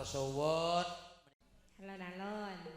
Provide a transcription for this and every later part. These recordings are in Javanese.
suwun. Alon-alon.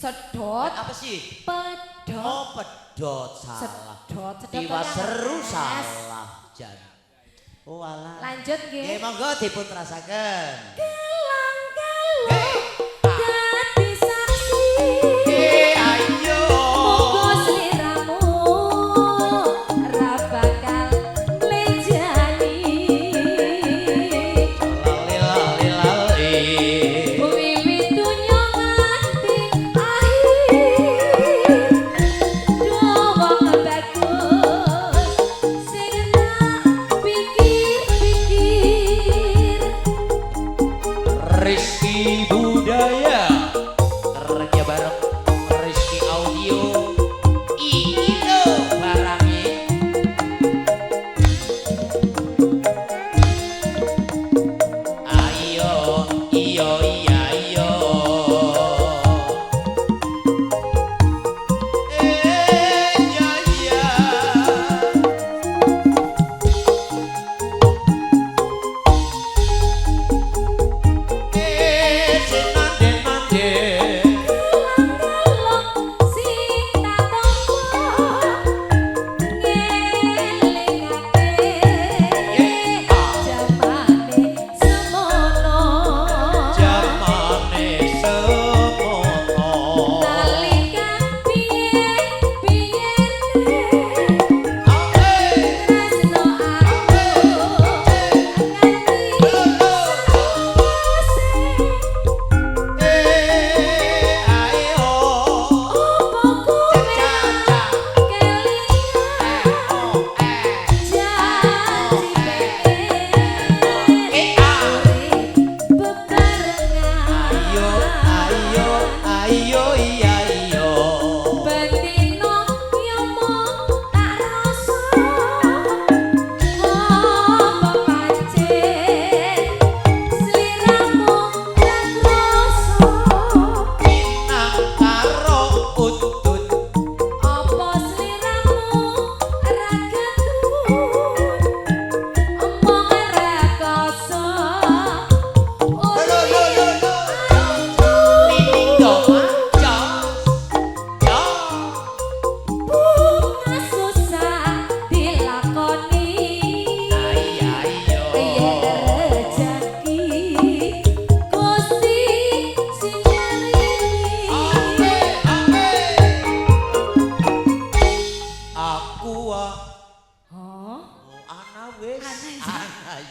Sedot. Apa sih? Pedot. Oh, pedot salah. Sedot. Tiwa seru salah. Jan. Oh, alah. Lanjut nggih. Nggih, monggo dipun rasaken. Gelang-gelang dadi saksi. Ayo. Monggo sliramu ra bakal mlejani. Lali. Wiwit dunya nganti akhir. Dowo bagus sing tak pikir-pikir. Rizky Budaya kerja bareng Rizky Audio ini loh barangnya ayo iyo iya iyo ya ya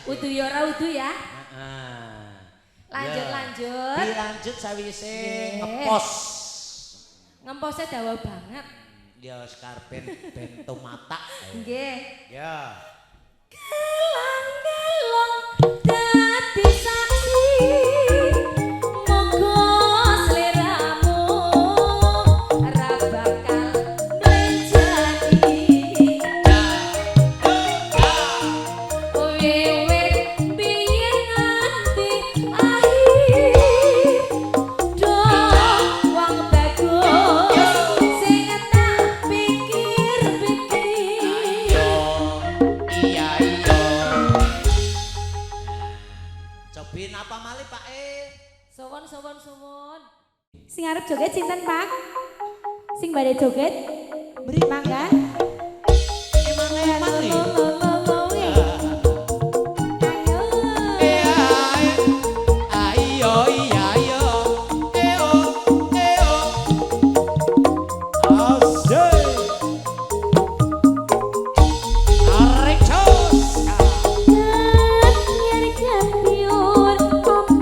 Udu ya ora udu ya. Lanjut. Dilanjut sawise ngepos. Ngemposnya dawa banget. Ya skarpen bento mata. Nggih. Ya. Gelang-gelang dadi saksi. Monggo sliramu ra bakal mlejani. Wiwit biyen nganti akhir. Doang bagus sing tak pikir-pikir. Iya. Cobain apa malih Pak E? Suwun. Sing arep joget sinten, Pak? Sing badhe joget. Mangga. Emang nih. Ayo iya ayo. Eo eo. Asik. Tarik cus.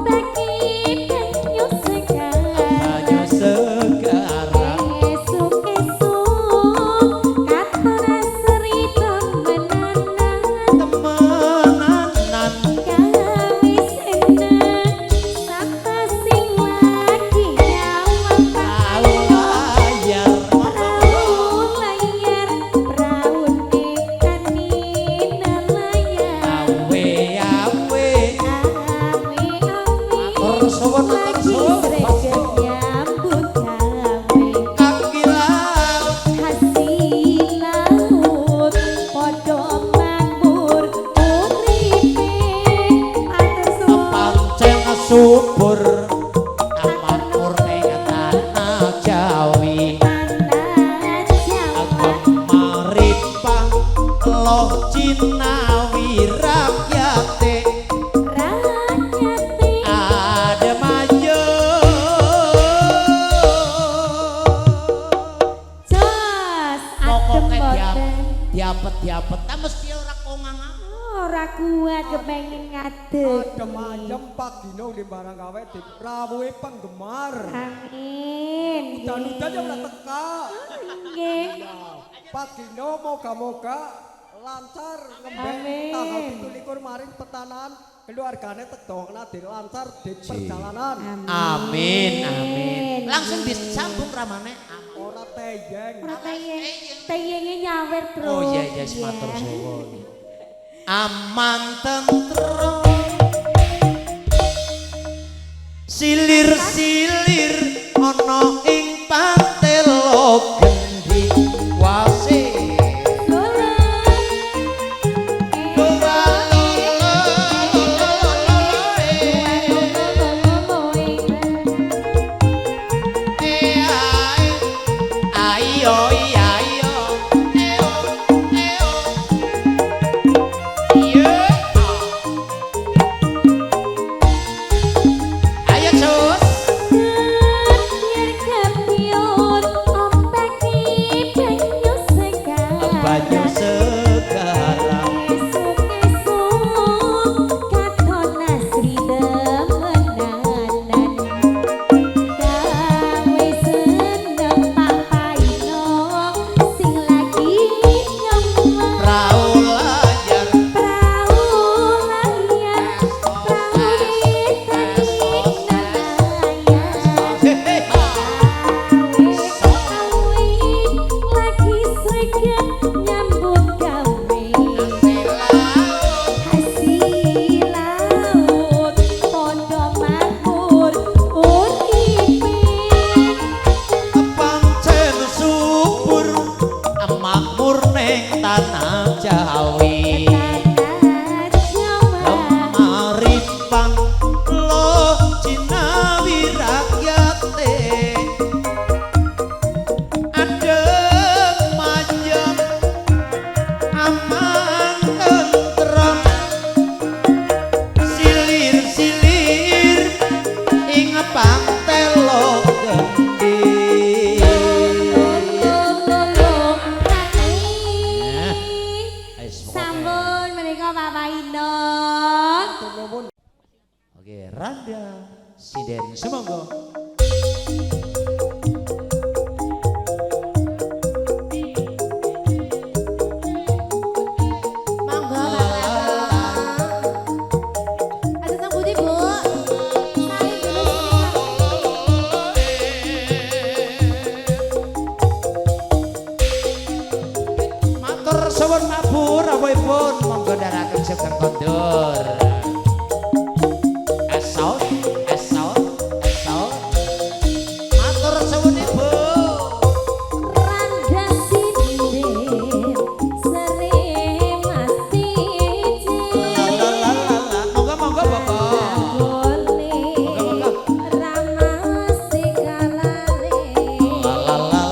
Banyu sekarang temenanan tahu layar awe awe atur suwun kaki laut pancen subur aman murni tanah Jawi maripang loh Cinawi rakyate ada maju pokoknya diapet tak mesti ora kongang Ora kuat kepengen ngadeg. Adem ayem Pak Dino di barang gawe di rawuhe penggemar. Amin. Udan-udan yang ora teka. Nggih. Pak Dino moga-moga lancar ngembek Amin. tanggal 17 maring petanan keluargane tegdongna di lancar di perjalanan. amin amin langsung disambung ramane Ora teyeng. Ora teyeng. Teyenge nyawer, Bro. oh iya iya matur suwun aman tentrem silir-silir ana ing pantelo gendhing wase ayo iya ayo eo eo iya ayo cus banyu sekarang rau layar pancen subur makmur ning tanah Jawi maripang lo Cinawi rakyate adem manjang aman tentrem silir-silir ing pantelo gendhing Sampun menika Bapak Ino. oke Randa Siden semonggo Monggo Bapak. Ada sang putih, Bu. Saling dulu matur suwun mabur awuhipun monggo daraken sugeng kondur esot esot esot matur suwun ibu Randa sindir sering mati lalalala monggo monggo bapak boleh Monggo, monggo. ramah segalane lalalala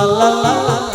la la la la